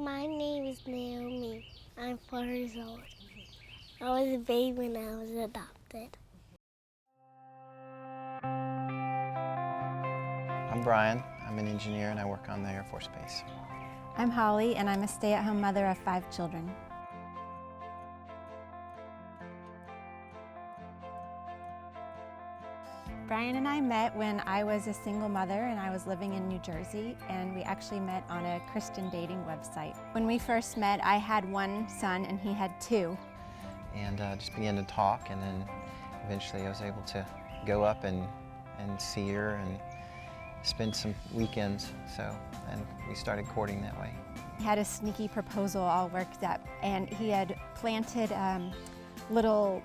My name is Naomi. I'm 4 years old. I was a baby when I was adopted. I'm Brian. I'm an engineer and I work on the Air Force Base. I'm Holly and I'm a stay-at-home mother of 5 children. Brian and I met when I was a single mother and I was living in New Jersey, and we actually met on a Christian dating website. When we first met, I had 1 son and he had 2. And just began to talk, and then eventually I was able to go up and see her and spend some weekends, and we started courting that way. He had a sneaky proposal all worked up, and he had planted little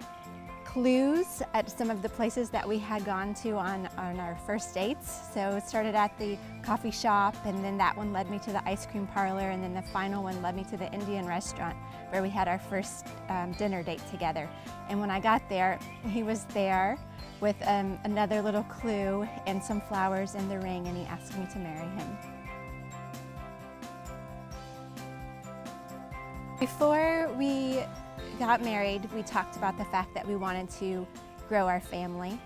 clues at some of the places that we had gone to on our first dates. So it started at the coffee shop, and then that one led me to the ice cream parlor, and then the final one led me to the Indian restaurant where we had our first dinner date together. And when I got there, he was there with another little clue and some flowers in the ring, and he asked me to marry him. Before we got married, we talked about the fact that we wanted to grow our family.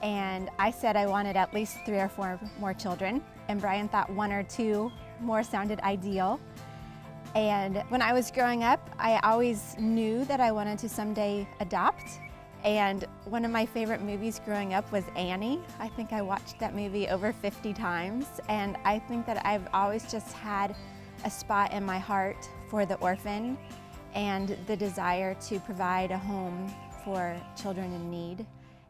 And I said I wanted at least 3 or 4 more children, and Brian thought 1 or 2 more sounded ideal. And when I was growing up, I always knew that I wanted to someday adopt. And one of my favorite movies growing up was Annie. I think I watched that movie over 50 times, and I think that I've always just had a spot in my heart for the orphan and the desire to provide a home for children in need.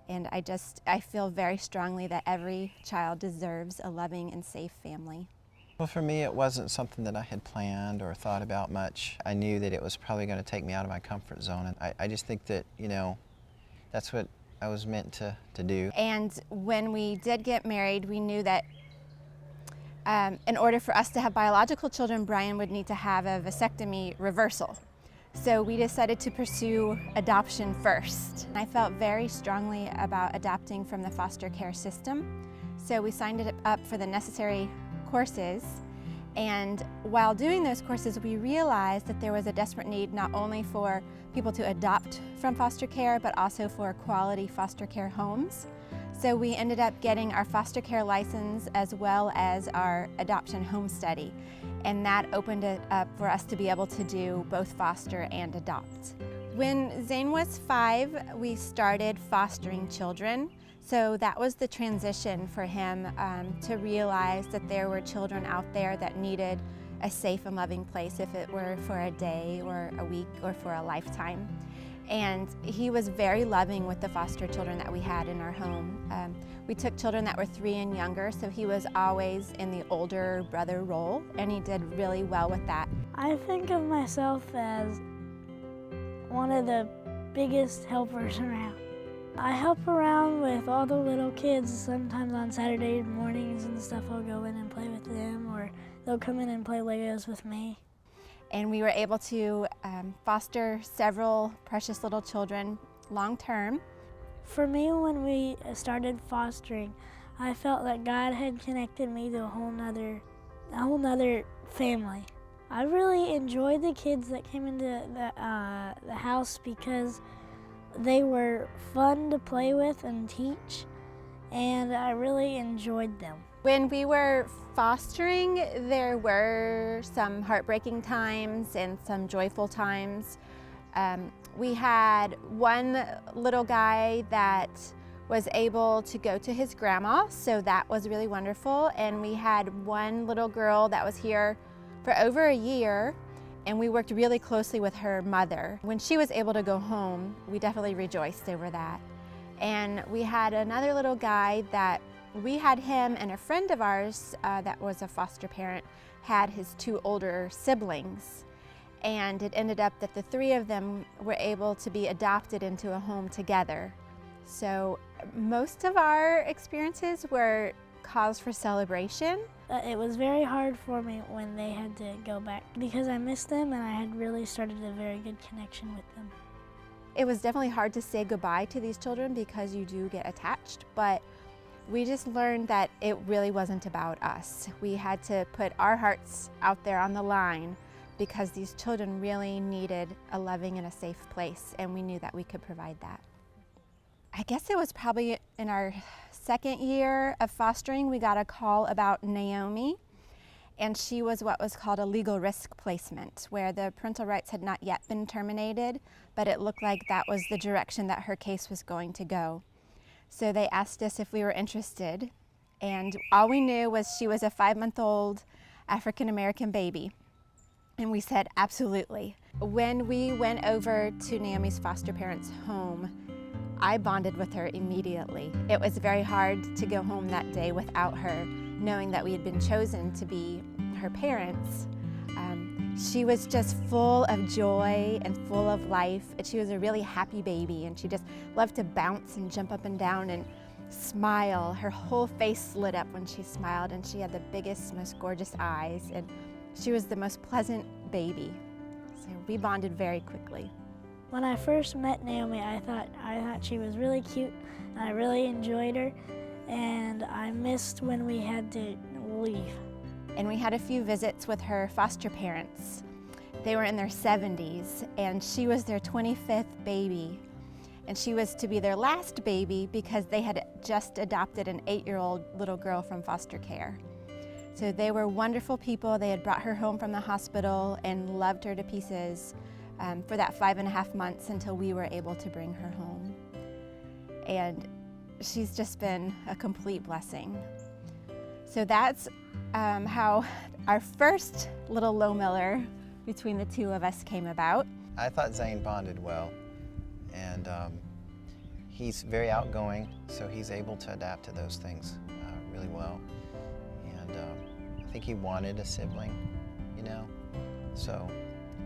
And I feel very strongly that every child deserves a loving and safe family. Well, for me, it wasn't something that I had planned or thought about much. I knew that it was probably going to take me out of my comfort zone, and I just think that, that's what I was meant to do. And when we did get married, we knew that in order for us to have biological children, Brian would need to have a vasectomy reversal. So we decided to pursue adoption first. I felt very strongly about adopting from the foster care system. So we signed it up for the necessary courses. And while doing those courses, we realized that there was a desperate need not only for people to adopt from foster care, but also for quality foster care homes. So we ended up getting our foster care license as well as our adoption home study. And that opened it up for us to be able to do both foster and adopt. When Zane was 5, we started fostering children. So that was the transition for him to realize that there were children out there that needed a safe and loving place, if it were for a day or a week or for a lifetime. And he was very loving with the foster children that we had in our home. We took children that were 3 and younger, so he was always in the older brother role, and he did really well with that. I think of myself as one of the biggest helpers around. I help around with all the little kids. Sometimes on Saturday mornings and stuff, I'll go in and play with them, or they'll come in and play Legos with me. And we were able to foster several precious little children long term. For me, when we started fostering, I felt that God had connected me to a whole nother family. I really enjoyed the kids that came into the house because they were fun to play with and teach, and I really enjoyed them. When we were fostering, there were some heartbreaking times and some joyful times. We had one little guy that was able to go to his grandma, so that was really wonderful. And we had one little girl that was here for over a year, and we worked really closely with her mother. When she was able to go home, we definitely rejoiced over that. And we had another little guy that we had him, and a friend of ours that was a foster parent had his 2 older siblings. And it ended up that the 3 of them were able to be adopted into a home together. So most of our experiences were cause for celebration. It was very hard for me when they had to go back because I missed them, and I had really started a very good connection with them. It was definitely hard to say goodbye to these children because you do get attached, but we just learned that it really wasn't about us. We had to put our hearts out there on the line because these children really needed a loving and a safe place, and we knew that we could provide that. I guess it was probably in our second year of fostering, we got a call about Naomi, and she was what was called a legal risk placement, where the parental rights had not yet been terminated, but it looked like that was the direction that her case was going to go. So they asked us if we were interested, and all we knew was she was a 5-month-old African-American baby. And we said, absolutely. When we went over to Naomi's foster parents' home, I bonded with her immediately. It was very hard to go home that day without her, knowing that we had been chosen to be her parents. She was just full of joy and full of life. She was a really happy baby, and she just loved to bounce and jump up and down and smile. Her whole face lit up when she smiled, and she had the biggest, most gorgeous eyes, and she was the most pleasant baby. So we bonded very quickly. When I first met Naomi, I thought she was really cute, and I really enjoyed her, and I missed when we had to leave. And we had a few visits with her foster parents. They were in their 70s, and she was their 25th baby. And she was to be their last baby because they had just adopted an 8-year-old little girl from foster care. So they were wonderful people. They had brought her home from the hospital and loved her to pieces for that 5.5 months until we were able to bring her home. And she's just been a complete blessing. So that's how our first little low miller between the two of us came about. I thought Zane bonded well, and he's very outgoing, so he's able to adapt to those things really well. And I think he wanted a sibling, you know, so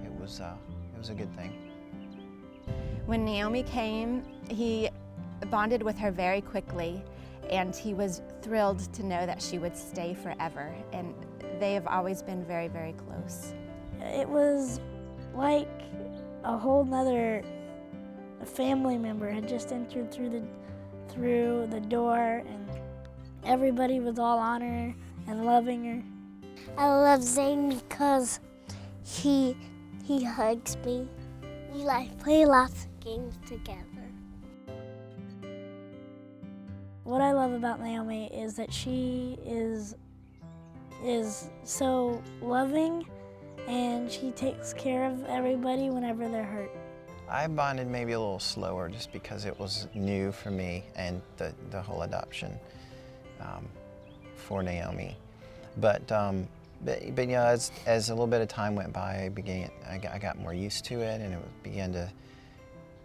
it was a good thing. When Naomi came, he bonded with her very quickly, and he was thrilled to know that she would stay forever, and they have always been very, very close. It was like a whole nother family member had just entered through the door, and everybody was all on her and loving her. I love Zane because he hugs me. We play lots of games together. What I love about Naomi is that she is so loving, and she takes care of everybody whenever they're hurt. I bonded maybe a little slower just because it was new for me and the whole adoption for Naomi. But you know, as a little bit of time went by, I got more used to it, and it began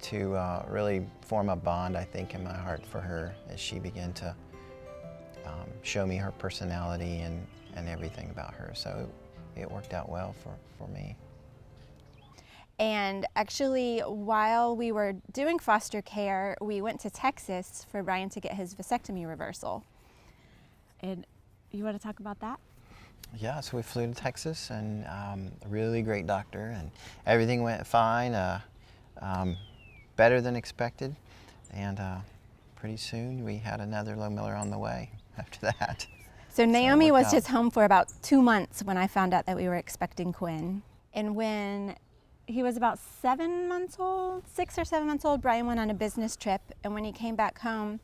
to really form a bond, I think, in my heart for her as she began to show me her personality and everything about her. So it worked out well for me. And actually, while we were doing foster care, we went to Texas for Brian to get his vasectomy reversal. And you want to talk about that? Yeah, so we flew to Texas, and a really great doctor, and everything went fine, better than expected, and pretty soon we had another low miller on the way after that. So Naomi was out. just home for about 2 months when I found out that we were expecting Quinn. And when he was about 7 months old, 6 or 7 months old, Brian went on a business trip, and when he came back home,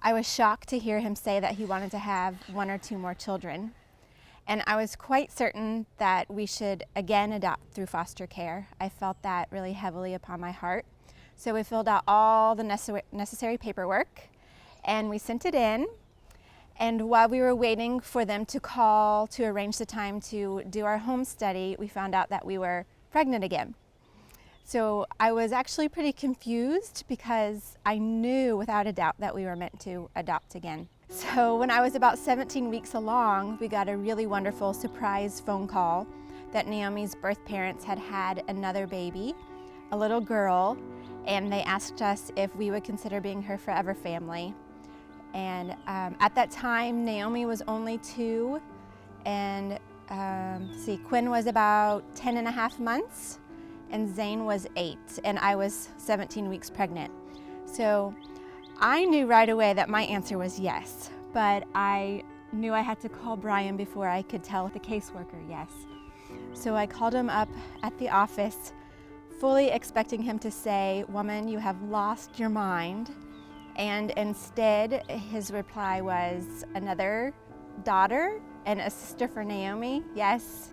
I was shocked to hear him say that he wanted to have 1 or 2 more children. And I was quite certain that we should again adopt through foster care. I felt that really heavily upon my heart. So we filled out all the necessary paperwork, and we sent it in. And while we were waiting for them to call to arrange the time to do our home study, we found out that we were pregnant again. So I was actually pretty confused because I knew without a doubt that we were meant to adopt again. So when I was about 17 weeks along, we got a really wonderful surprise phone call that Naomi's birth parents had had another baby, a little girl, and they asked us if we would consider being her forever family. And at that time, Naomi was only 2, and Quinn was about 10.5 months, and Zane was 8, and I was 17 weeks pregnant. So I knew right away that my answer was yes, but I knew I had to call Brian before I could tell the caseworker yes. So I called him up at the office, fully expecting him to say, "Woman, you have lost your mind." And instead, his reply was, "Another daughter and a sister for Naomi?" Yes.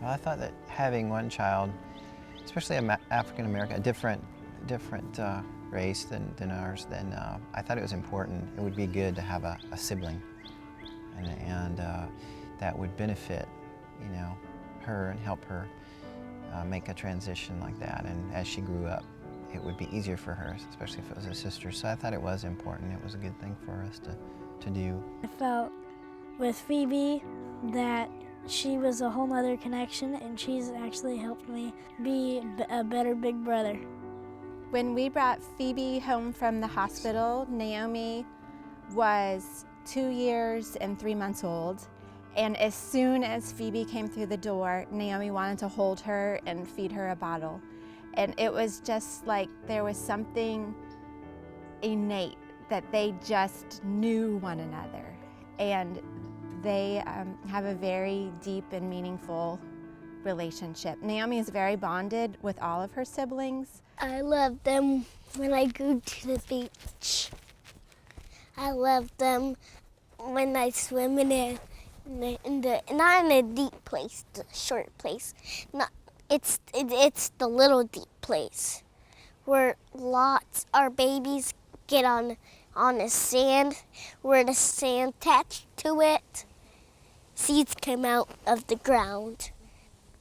Well, I thought that having one child, especially an African American, a different race than ours, then I thought it was important. It would be good to have a sibling, and that would benefit, you know, her and help her make a transition like that. And as she grew up, it would be easier for her, especially if it was a sister. So I thought it was important. It was a good thing for us to do. I felt with Phoebe that she was a whole nother connection, and she's actually helped me be a better big brother. When we brought Phoebe home from the hospital, Naomi was 2 years and 3 months old. And as soon as Phoebe came through the door, Naomi wanted to hold her and feed her a bottle. And it was just like there was something innate that they just knew one another. And they have a very deep and meaningful relationship. Naomi is very bonded with all of her siblings. I love them when I go to the beach. I love them when I swim in not in a deep place, the short place. It's the little deep place where our babies get on the sand, where the sand attached to it. Seeds come out of the ground.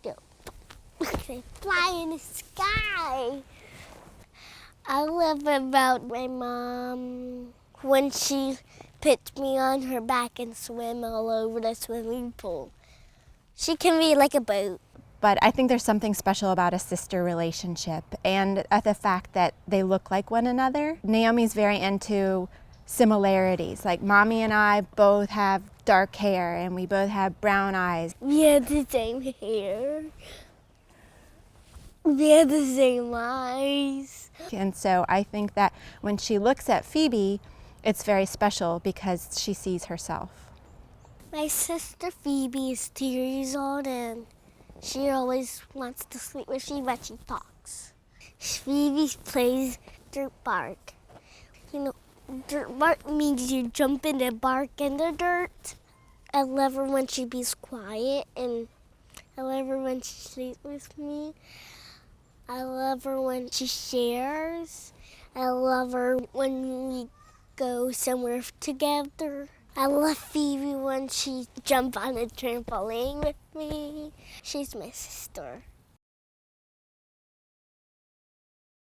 They fly in the sky. I love about my mom when she puts me on her back and swim all over the swimming pool. She can be like a boat. But I think there's something special about a sister relationship and the fact that they look like one another. Naomi's very into similarities. Like Mommy and I both have dark hair and we both have brown eyes. We have the same hair. We have the same eyes. And so I think that when she looks at Phoebe, it's very special because she sees herself. My sister Phoebe is 2 years old and she always wants to sleep with me, but she talks. Phoebe plays dirt bark. You know, dirt bark means you jump in the bark and the dirt. I love her when she be quiet, and I love her when she sleeps with me. I love her when she shares. I love her when we go somewhere together. I love Phoebe when she jumps on a trampoline with me. She's my sister.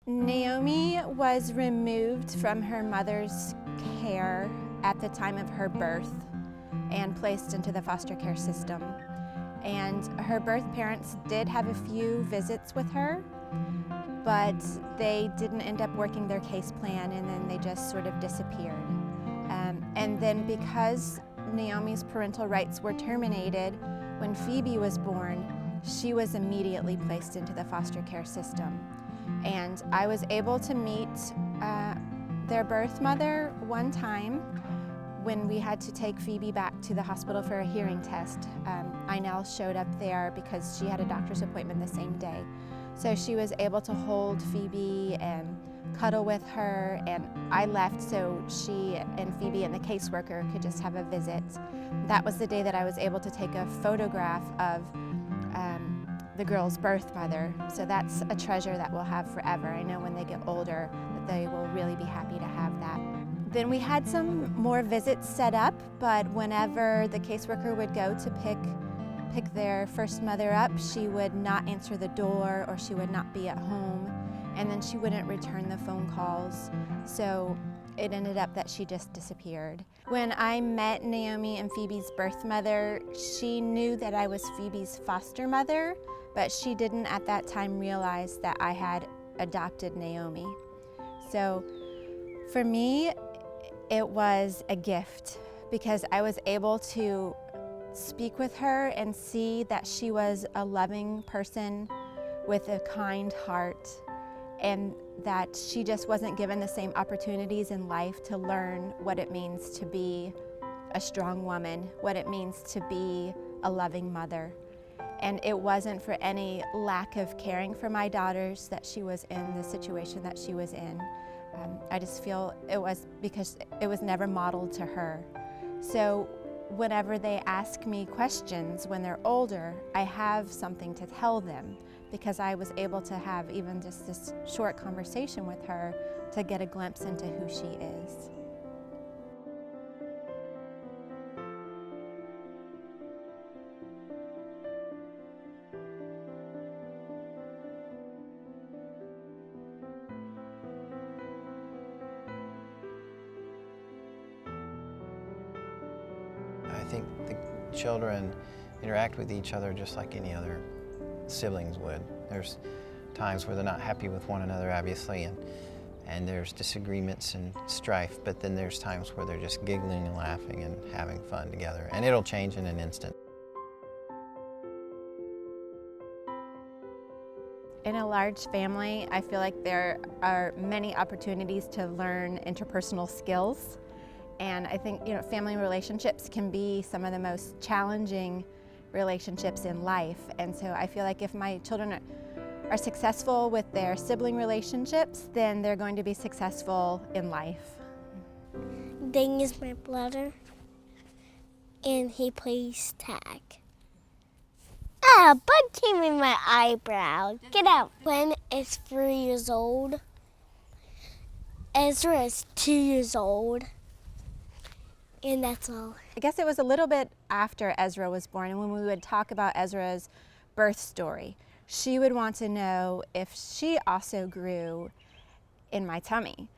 Naomi was removed from her mother's care at the time of her birth and placed into the foster care system. And her birth parents did have a few visits with her, but they didn't end up working their case plan, and then they just sort of disappeared. And then because Naomi's parental rights were terminated when Phoebe was born, she was immediately placed into the foster care system. And I was able to meet their birth mother one time when we had to take Phoebe back to the hospital for a hearing test. Inel showed up there because she had a doctor's appointment the same day. So she was able to hold Phoebe and cuddle with her, and I left so she and Phoebe and the caseworker could just have a visit. That was the day that I was able to take a photograph of the girl's birth mother. So that's a treasure that we'll have forever. I know when they get older that they will really be happy to have that. Then we had some more visits set up, but whenever the caseworker would go to pick their first mother up, she would not answer the door or she would not be at home, and then she wouldn't return the phone calls. So it ended up that she just disappeared. When I met Naomi and Phoebe's birth mother, she knew that I was Phoebe's foster mother, but she didn't at that time realize that I had adopted Naomi. So for me, it was a gift because I was able to speak with her and see that she was a loving person with a kind heart, and that she just wasn't given the same opportunities in life to learn what it means to be a strong woman, what it means to be a loving mother. And it wasn't for any lack of caring for my daughters that she was in the situation that she was in. I just feel it was because it was never modeled to her. So whenever they ask me questions when they're older, I have something to tell them because I was able to have even just this short conversation with her to get a glimpse into who she is. I think the children interact with each other just like any other siblings would. There's times where they're not happy with one another, obviously, and there's disagreements and strife, but then there's times where they're just giggling and laughing and having fun together, and it'll change in an instant. In a large family, I feel like there are many opportunities to learn interpersonal skills. And I think, family relationships can be some of the most challenging relationships in life. And so I feel like if my children are successful with their sibling relationships, then they're going to be successful in life. Zane is my brother, and he plays tag. Ah, a bug came in my eyebrow. Get out. Quinn is 3 years old. Ezra is 2 years old. And that's all. I guess it was a little bit after Ezra was born, and when we would talk about Ezra's birth story, she would want to know if she also grew in my tummy.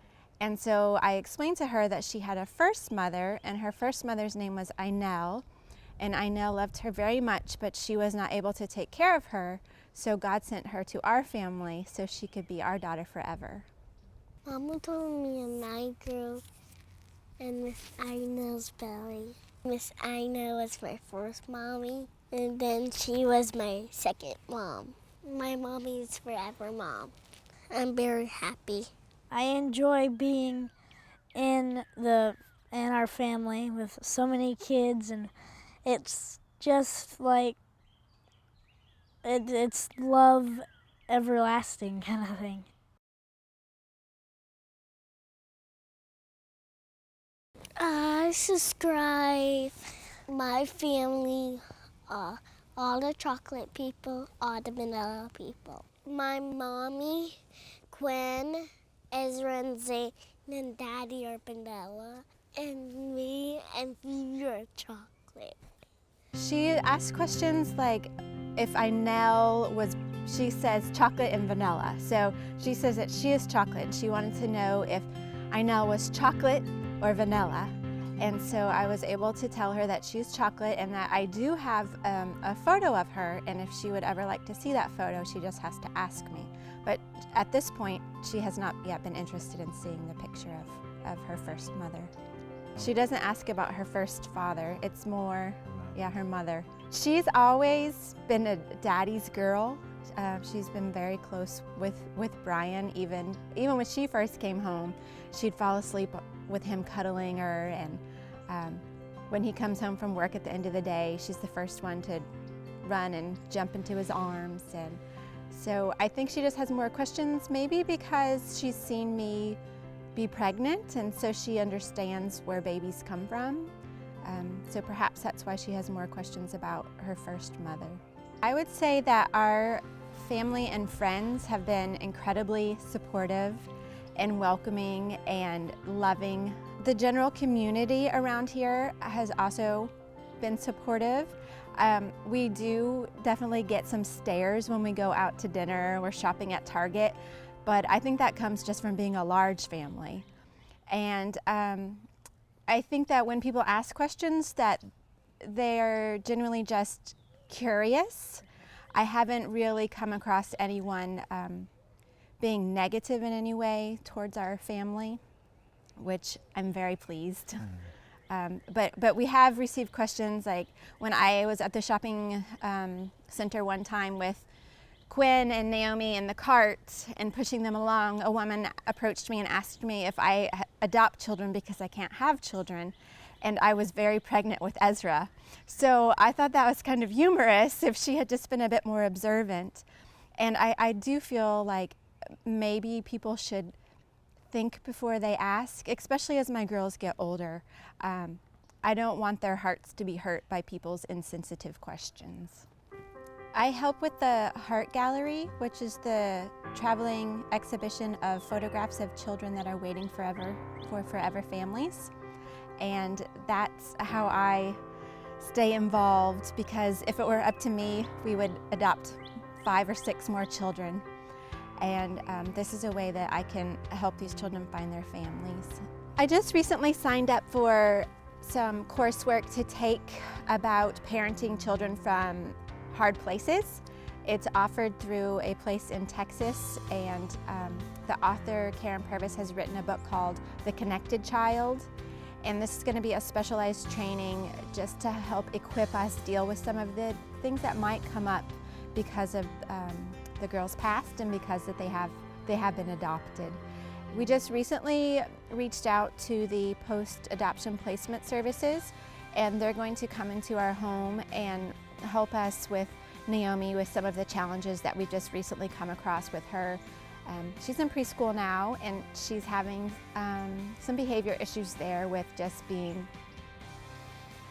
And so I explained to her that she had a first mother, and her first mother's name was Inel, and Inel loved her very much, but she was not able to take care of her, so God sent her to our family so she could be our daughter forever. Mama told me and I grew in Miss Inel's belly. Miss Inel was my first mommy, and then she was my second mom. My mommy is forever mom. I'm very happy. I enjoy being in our family with so many kids, and it's just like it's love everlasting kind of thing. Subscribe. My family, all the chocolate people, all the vanilla people. My mommy, Quinn, Ezra, and Zane, and Daddy are vanilla, and me and Phoebe are chocolate. She asked questions like if Inel was, she says chocolate and vanilla. So she says that she is chocolate, and she wanted to know if Inel was chocolate or vanilla. And so I was able to tell her that she's chocolate and that I do have a photo of her, and if she would ever like to see that photo, she just has to ask me. But at this point, she has not yet been interested in seeing the picture of her first mother. She doesn't ask about her first father, it's more, her mother. She's always been a daddy's girl. She's been very close with Brian, even when she first came home, she'd fall asleep with him cuddling her, and when he comes home from work at the end of the day, she's the first one to run and jump into his arms. And so I think she just has more questions, maybe because she's seen me be pregnant, and so she understands where babies come from. So perhaps that's why she has more questions about her first mother. I would say that our family and friends have been incredibly supportive and welcoming and loving. The general community around here has also been supportive. We do definitely get some stares when we go out to dinner or shopping at Target, but I think that comes just from being a large family. And I think that when people ask questions that they're genuinely just curious. I haven't really come across anyone being negative in any way towards our family, which I'm very pleased. But we have received questions, like when I was at the shopping center one time with Quinn and Naomi in the cart and pushing them along, a woman approached me and asked me if I adopt children because I can't have children. and I was very pregnant with Ezra. So I thought that was kind of humorous if she had just been a bit more observant. And I do feel like maybe people should think before they ask, especially as my girls get older. I don't want their hearts to be hurt by people's insensitive questions. I help with the Heart Gallery, which is the traveling exhibition of photographs of children that are waiting forever for forever families. And that's how I stay involved, because if it were up to me, we would adopt 5 or 6 more children. And this is a way that I can help these children find their families. I just recently signed up for some coursework to take about parenting children from hard places. It's offered through a place in Texas, and the author, Karen Purvis, has written a book called The Connected Child. And this is going to be a specialized training just to help equip us deal with some of the things that might come up because of the girls' past and because that they have been adopted. We just recently reached out to the post-adoption placement services, and they're going to come into our home and help us with Naomi with some of the challenges that we've just recently come across with her. She's in preschool now, and she's having some behavior issues there with just being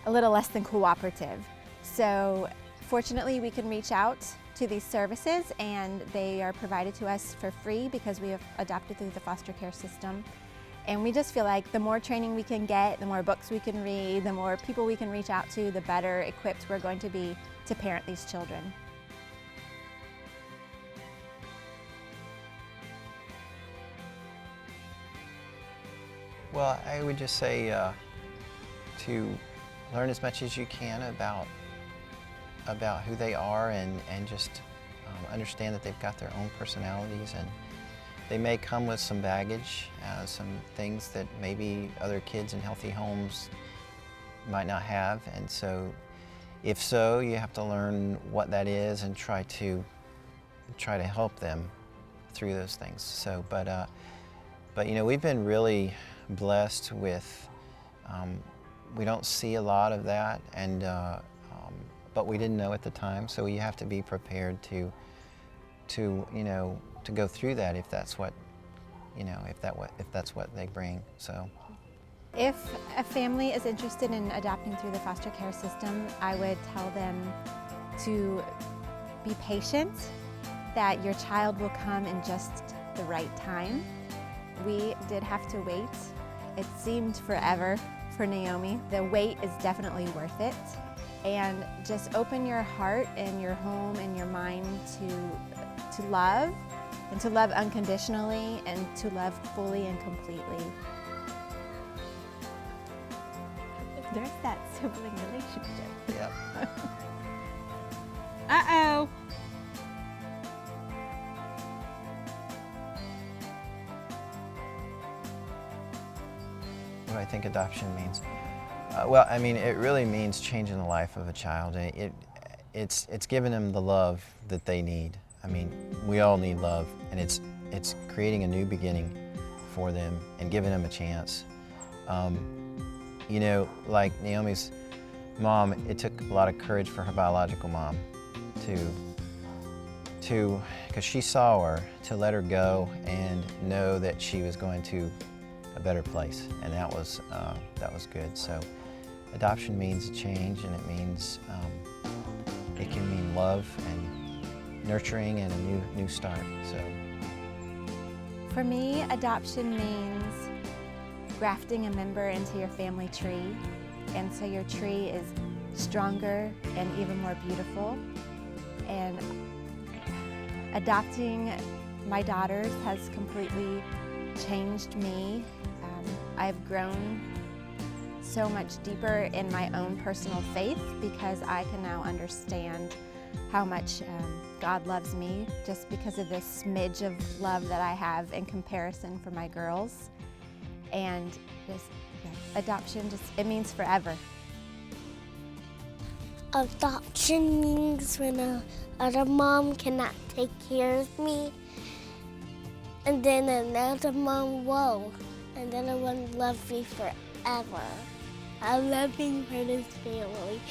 a little less than cooperative. So fortunately, we can reach out to these services, and they are provided to us for free because we have adopted through the foster care system. And we just feel like the more training we can get, the more books we can read, the more people we can reach out to, the better equipped we're going to be to parent these children. Well, I would just say to learn as much as you can about who they are, and just understand that they've got their own personalities, and they may come with some baggage, some things that maybe other kids in healthy homes might not have. And so, if so, you have to learn what that is and try to help them through those things. So, but you know, we've been really blessed with, we don't see a lot of that, and but we didn't know at the time, so you have to be prepared to you know, to go through that if that's what, you know, if that's what they bring. So if a family is interested in adopting through the foster care system, I would tell them to be patient, that your child will come in just the right time. We did have to wait. It seemed forever for Naomi. The wait is definitely worth it. And just open your heart and your home and your mind to love, and to love unconditionally, and to love fully and completely. There's that sibling relationship. yeah. Uh-oh. What I think adoption means. Well, I mean, it really means changing the life of a child. It's giving them the love that they need. I mean, we all need love, and it's creating a new beginning for them and giving them a chance. You know, like Naomi's mom, it took a lot of courage for her biological mom to, because she saw her, to let her go and know that she was going to a better place, and that was good. So adoption means a change, and it means it can mean love and nurturing and a new start. So for me, adoption means grafting a member into your family tree, and so your tree is stronger and even more beautiful. And adopting my daughters has completely changed me. I've grown so much deeper in my own personal faith because I can now understand how much God loves me just because of this smidge of love that I have in comparison for my girls. And just adoption, it means forever. Adoption means when another mom cannot take care of me, and then another mom will, and then one love me forever. I love being part of this family.